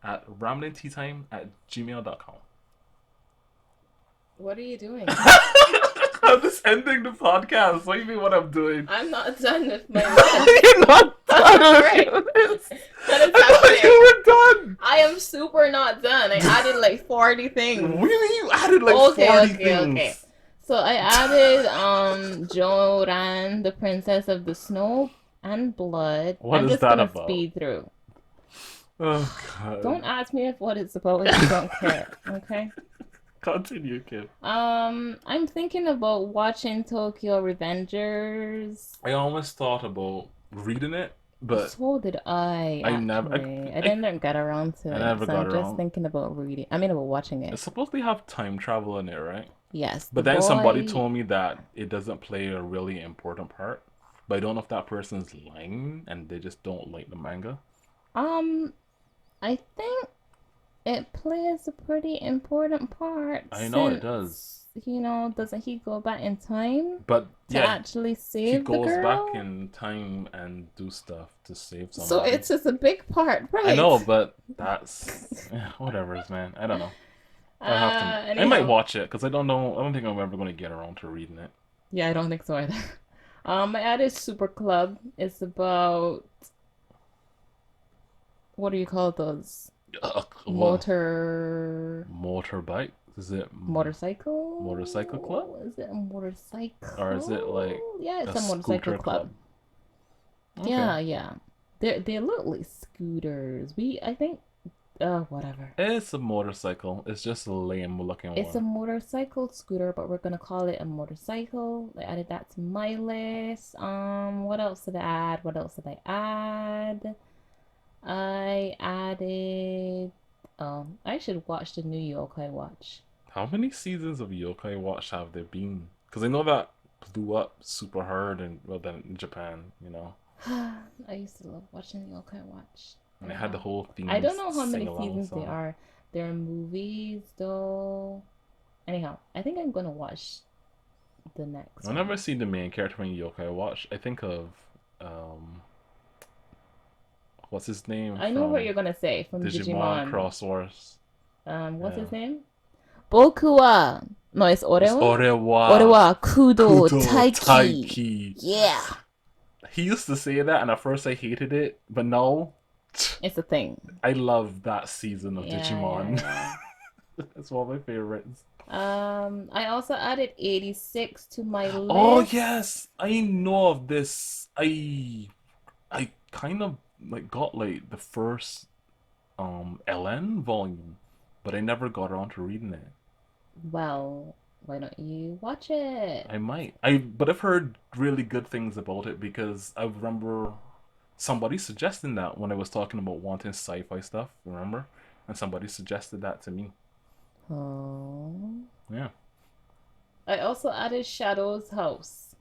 at ramblingteatime@gmail.com. What are you doing? I'm just ending the podcast. What do you mean what I'm doing? I'm not done with my list. You're not done Right. with this. That is I thought happening. you were done. I am super not done. I added like 40 things. What do you mean you added like 40 things? So I added Joran, the Princess of the Snow and Blood. What I'm is just that gonna about? speed through. Oh god. Don't ask me if what it's about if you don't care. Okay. Continue, kid. I'm thinking about watching Tokyo Revengers. I almost thought about reading it, but So did I. I never- Actually. I didn't get around to I it. never So got I'm around. just thinking about reading. I mean, about watching it. it's supposed to have time travel in it, right? Yes. But the then somebody boy- told me that it doesn't play a really important part. But I don't know if that person's lying and they just don't like the manga. I think it plays a pretty important part. I know it since, does. You know, doesn't he go back in time But to yeah, actually he save the goes girl? back in time and do stuff to save So somebody. it's just a big part, right? I know, but that's whatever, man. I don't know. I have to. I might anyhow. watch it because I don't know. I don't think I'm ever going to get around to reading it. Yeah, I don't think so either. My ad is Super Club. It's about what do you call those? Motorbike? Is it Motorcycle? Motorcycle club? Is it a motorcycle? Or is it like yeah, it's a a motorcycle scooter club. Okay. Yeah. They look like scooters. I think whatever. It's a motorcycle. It's just a lame looking It's a one. motorcycle scooter, but we're gonna call it a motorcycle. I added that to my list. What else did I add? What else did I add? I added I should watch the new Yokai Watch. How many seasons of Yokai Watch have there been? Because I know that blew up super hard and well then in Japan, you know. I used to love watching Yokai Watch. And they had the whole theme. I don't know how many sing-along seasons song. there are. There are movies though. Anyhow, I think I'm gonna watch the next Whenever I one. see the main character in Yokai Watch, I think of what's his name I know what from you're gonna say from Digimon Digimon. Cross Wars. What's his Yeah. name? Boku wa no, it's It's Orewa. Orewa Orewa Kudo Kudo Taiki. Taiki. Yeah, He used to say that, and at first I hated it, but now it's a thing. I love that season of Yeah, Digimon. yeah, It's one of my favorites. yeah. I also added 86 to my list. Oh yes, I know of this. I kind of like got like the first LN volume, but I never got around to reading it. Well, why don't you watch it? I might. But I've heard really good things about it because I remember somebody suggesting that when I was talking about wanting sci-fi stuff, remember? And somebody suggested that to me. Oh. Yeah. I also added Shadow's House.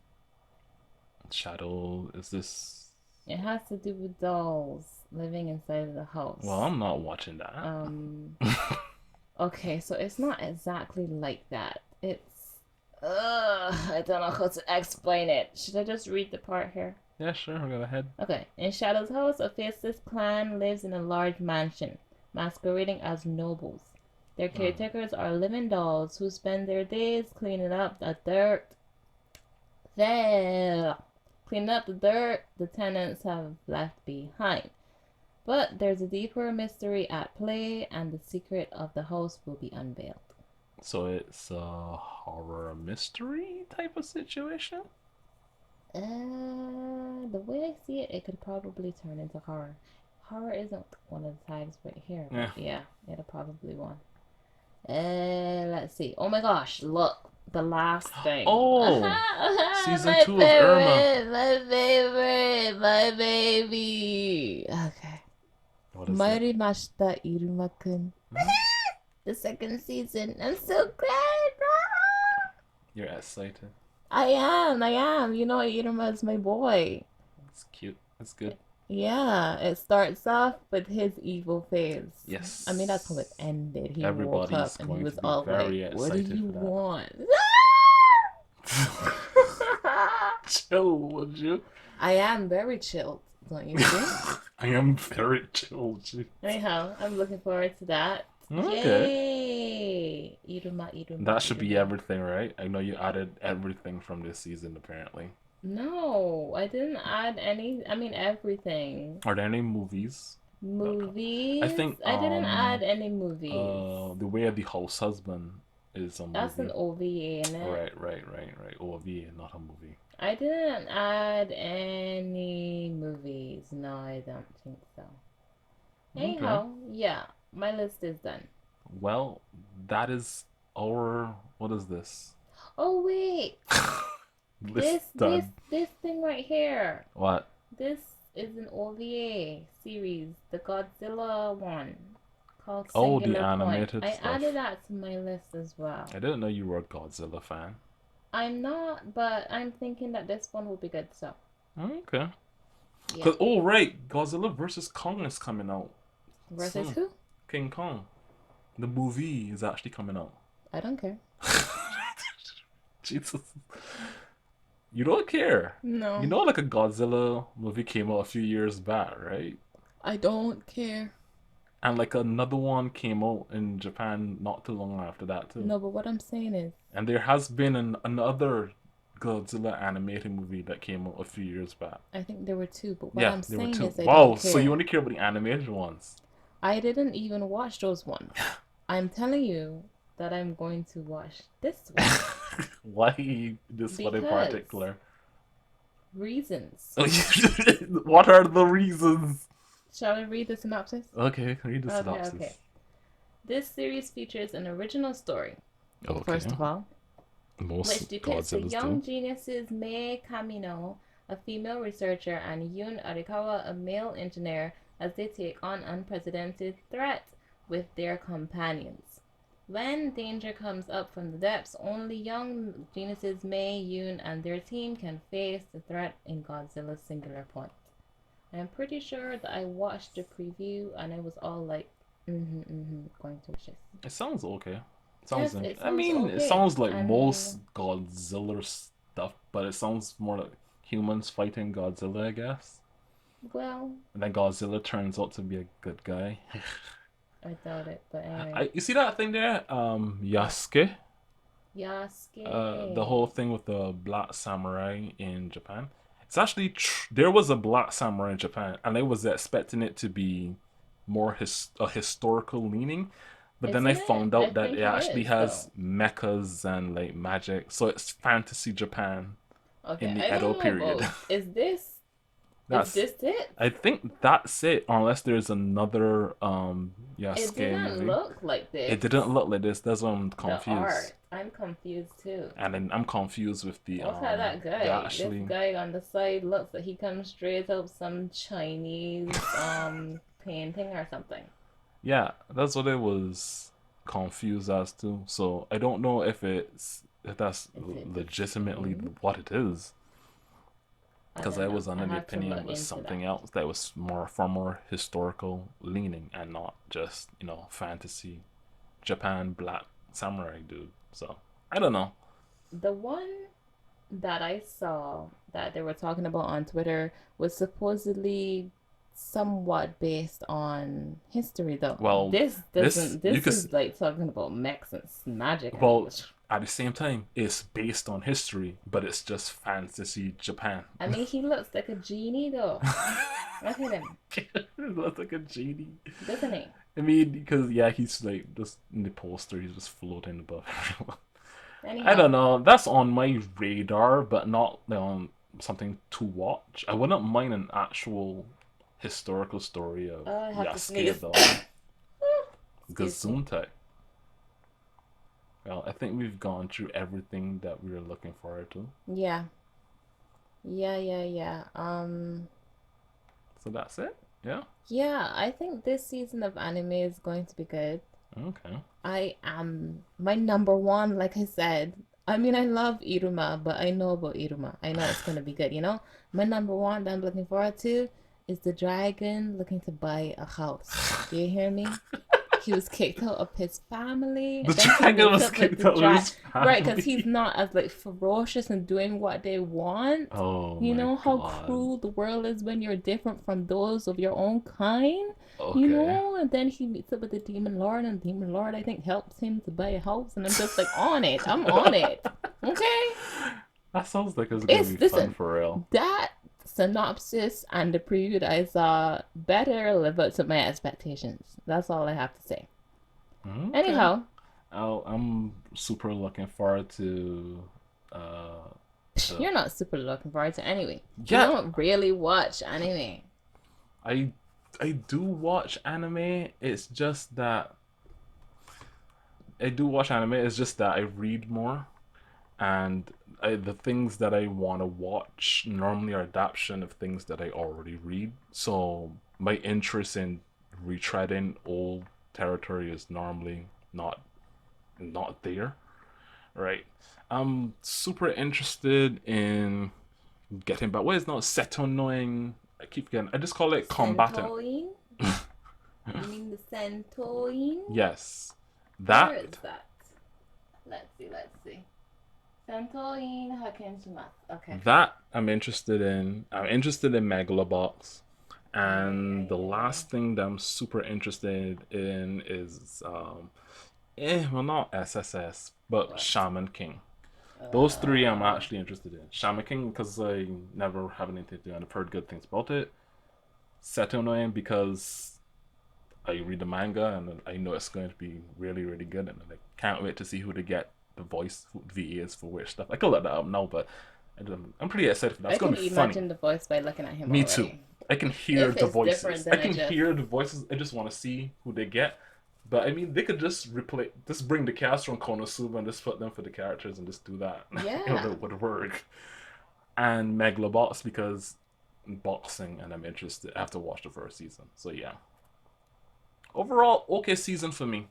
Shadow is this It has to do with dolls living inside of the house. well, I'm not watching that. Okay, so it's not exactly like that. It's I don't know how to explain it. Should I just read the part here? Yeah, sure. Go ahead. Okay. In Shadow's house, a faceless clan lives in a large mansion, masquerading as nobles. Their Mm. caretakers are living dolls who spend their days cleaning up the dirt. There. Cleaning up the dirt the tenants have left behind. But there's a deeper mystery at play, and the secret of the house will be unveiled. So it's a horror mystery type of situation. The way I see it, it could probably turn into horror. Horror isn't one of the tags right here, but Yeah. yeah, it'll probably one. Let's see. Oh my gosh, look, the last thing. Oh, season My 2 of Irma. favorite, my favorite, my baby. Okay. What is it? Mairi Mashita Iruma-kun. Hmm? The second season. I'm so glad. You're excited. I am. You know, Iruma is my boy. It's cute. It's good. Yeah, it starts off with his evil phase. Yes. I mean, that's how it ended. He woke Everybody's up and he going was to be all very like, "What do excited you for that. want?" Chill, would you? I am very chilled, don't you think? I am very chill, G. Anyhow, I'm looking forward to that. Okay. Yay! Iruma, Iruma, That should be Iruma. everything, right? I know you added everything from this season, apparently. No, I didn't add any. I mean, everything. Are there any movies? Movies? I think I didn't add any movies. The Way of the House Husband is a That's an movie. OVA, isn't it? Right. OV, not a movie. I didn't add any movies. No, I don't think so. Okay. Anyhow, yeah, my list is done. Well, that is our what is this? Oh wait, List done. this thing right here. What? This is an OVA series, the Godzilla one, called Oh, the Singular Point. animated I stuff. added that to my list as well. I didn't know you were a Godzilla fan. I'm not, but I'm thinking that this one will be good. So Okay. yeah. Cause oh right, Godzilla versus Kong is coming out Versus soon. who? King Kong. The movie is actually coming out. I don't care. Jesus. You don't care. No. You know, like a Godzilla movie came out a few years back, right? I don't care. And like another one came out in Japan not too long after that too. No, but what I'm saying is, And there has been another Godzilla animated movie that came out a few years back. I think there were two, but what Yeah, I'm there were saying two. is I Wow, don't so care. you only care about the animated ones. I didn't even watch those ones. I'm telling you that I'm going to watch this one. Why this one in Because- particular? Reasons. What are the reasons? Shall I read the synopsis? Okay, read the Okay, synopsis. okay. This series features an original story, Okay. first of all, Most which depicts the Godzillas young do. geniuses Mei Kamino, a female researcher, and Yun Arikawa, a male engineer, as they take on unprecedented threats with their companions. When danger comes up from the depths, only young geniuses Mei, Yun, and their team can face the threat in Godzilla's Singular Point. I'm pretty sure that I watched the preview and I was all like, going to watch this. It sounds okay. Yes, I it sounds mean, it okay. sounds like And- most Godzilla stuff, but it sounds more like humans fighting Godzilla, I guess. Well, And then Godzilla turns out to be a good guy. I doubt it, but anyway. You see that thing there? Yasuke? Yasuke. The whole thing with the black samurai in Japan. It's actually there was a black samurai in Japan, and I was expecting it to be more a historical leaning, but then I Isn't it? found I out that think it it actually is, has mechas and like magic, so it's fantasy Japan. Okay, in the I Edo don't know period. both. Is this That's is this it? I think that's it, unless there's another It Yasuke didn't movie. look like this. It didn't look like this. That's why I'm The confused. art. I'm confused too. And then I'm confused with the Look at that guy. actually This guy on the side looks like he comes straight up some Chinese painting or something. yeah, that's what I was confused as to. So I don't know if that's Is it the legitimately same? what it is. Because don't I know. was under I the have to opinion look it was into something that. else that was far more historical leaning and not just, fantasy Japan black samurai dude. So I don't know. The one that I saw that they were talking about on Twitter was supposedly somewhat based on history though. Well, This this doesn't you this could is like talking about mechs and magic well and at the same time it's based on history, but it's just fantasy Japan. I mean he looks like a genie though. Look at him, It looks like a genie. doesn't he? I mean, because yeah, he's like just in the poster, he's just floating above everyone. I don't Anyhow, know. That's on my radar, but not on something to watch. I wouldn't mind an actual historical story of I have to Yasuke sneeze. though. Excuse me. Gesundheit. Well, I think we've gone through everything that we were looking forward to. Yeah. Yeah. So that's it. Yeah. Yeah, I think this season of anime is going to be good. Okay. I am my number one, like I said. I mean, I love Iruma, but I know about Iruma. I know it's gonna be good, you know? My number one that I'm looking forward to is the dragon looking to buy a house. Do you hear me? He was kicked out of his family, The and then he dragon meets was up with kicked the out of dragon, his right? Because he's family. not as like ferocious and doing what they want. Oh You my know how god. cruel the world is when you're different from those of your own kind. You Okay. know, and then he meets up with the demon lord, and the demon lord I think helps him to buy a house, and I'm just like on it. I'm on it. Okay, That sounds like it's gonna it's be fun listen for real. that synopsis and the preview that I saw better live up to my expectations. That's all I have to say. Okay. Anyhow, I'm super looking forward to uh the you're not super looking forward to anime. You yeah, don't really watch anime. I I do watch anime. It's just that I do watch anime. It's just that I read more, and the things that I want to watch normally are adaptation of things that I already read. So my interest in retreading old territory is normally not there, right? I'm super interested in getting back. What is not seto knowing? I keep forgetting. I just call it combatant. Sentoin? You mean the Sentoin? Yes, Where is that that? Let's see. Sentoin Hakenshimasu. Okay. that I'm interested in. I'm interested in Megalobox. And the Yeah. last thing that I'm super interested in is well, not SSS, but What? Shaman King. Those three I'm Uh, actually interested in. Shaman King because I never have anything to do and I've heard good things about it. Seto no En because I read the manga and I know it's going to be really, really good and I can't wait to see who to get the voice who VA is for which stuff. I could let that up now, but I'm pretty excited for that. I It's gonna can be funny. imagine the voice by looking at him Me too. already. I can hear If the it's different, voices. I then I can just hear the voices. I just want to see who they get. But I mean, they could just replace, just bring the cast from Konosuba and just put them for the characters and just do that. yeah. It would work. And Megalobox because boxing, and I'm interested. I have to watch the first season. So yeah, overall, okay season for me.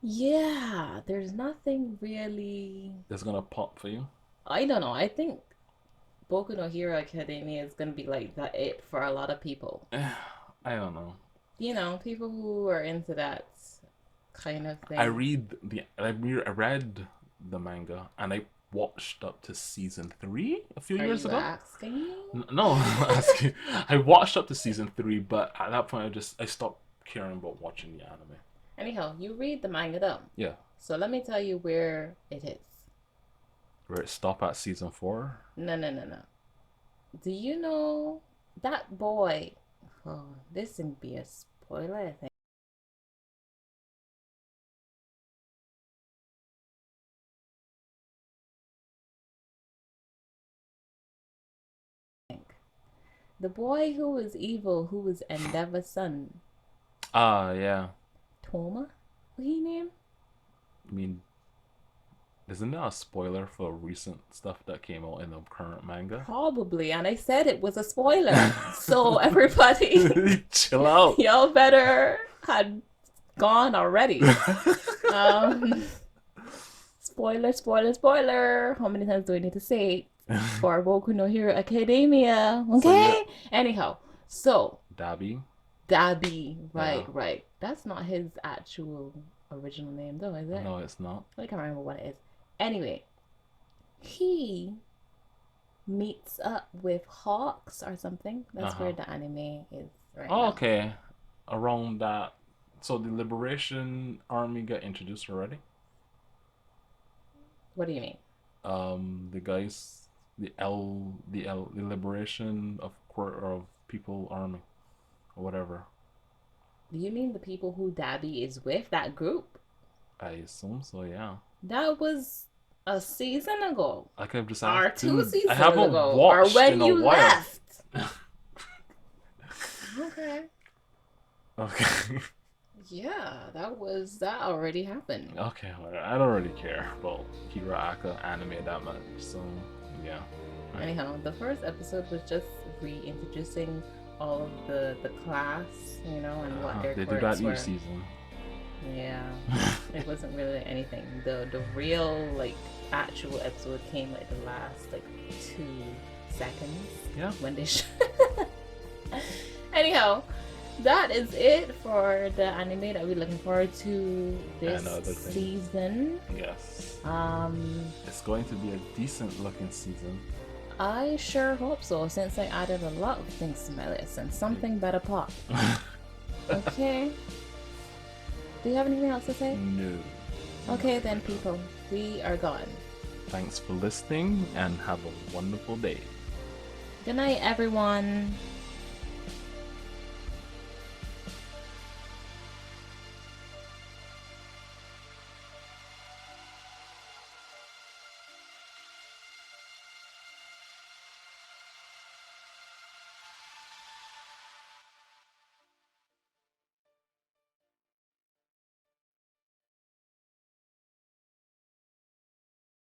Yeah, there's nothing really. It's gonna pop for you. I don't know. I think Boku no Hero Academia is gonna be like that it for a lot of people. I don't know. You know, people who are into that kind of I thing. read the I read the manga and I watched up to season 3 a few Are years you ago. asking No, I'm not asking. I watched up to season 3, but at that point I stopped caring about watching the anime. Anyhow, you read the manga though. Yeah, So let me tell you where it is. where it stopped at season 4. No. Do you know that boy? Oh, this can be a spoiler, I think. The boy who was evil, who was Endeavor's son. Ah, yeah. Toma? What he name? I mean, isn't that a spoiler for recent stuff that came out in the current manga? Probably, and I said it was a spoiler. So everybody, Chill out. y'all better had gone already. Um, spoiler. How many times do I need to say it? For Boku no Hero Academia. So you're Okay? Anyhow, so Dabi. Dabi, Yeah. right. That's not his actual original name though, is it? No, it's not. I can't remember what it is. Anyway, he meets up with Hawks or something. That's Uh-huh. where the anime is right Oh, now. okay. Around that. So the Liberation Army got introduced already? What do you mean? The guys, the Liberation of People Army or whatever. Do you mean the people who Dabby is with? That group? I assume so, yeah. That was a season ago. I could have just Or asked, two dude. I seasons haven't ago. Or watched when in a you while. left. Okay. Okay. Yeah, that already happened. Okay, well, I don't really care about Hero Aka anime that much, so yeah. Anyhow, the first episode was just reintroducing all of the class, and what their They do quirks that were. each season. Yeah, it wasn't really anything. The real actual episode came like the last 2 seconds. Yeah. When they Anyhow, that is it for the anime that we're looking forward to this season. Yes. It's going to be a decent looking season. I sure hope so, since I added a lot of things to my list and something better pop. Okay. Do you have anything else to say? No. Okay then, people. We are gone. Thanks for listening and have a wonderful day. Good night, everyone.